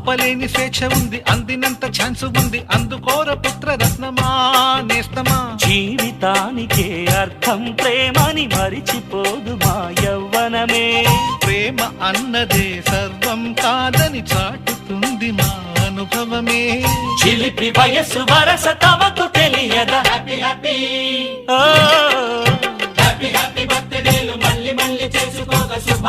ఆపలేని స్వేచ్ఛ ఉంది, అందినంత ఛాన్స్ ఉంది, అందుకోర పుత్రరత్నమా నేస్తమా. జీవితానికే అర్థం ప్రేమని మరిచిపోదు మా యవ్వనమే. ప్రేమ అన్నదే సర్వం కాదని చాటుతుంది మా అనుభవమే. చిలిపి వయస్సు వరస తమకు తెలియదా. హ్యాపీ హ్యాపీ హ్యాపీ హ్యాపీ బర్త్డేలు మళ్ళీ మళ్ళీ చేసుకోగా శుభ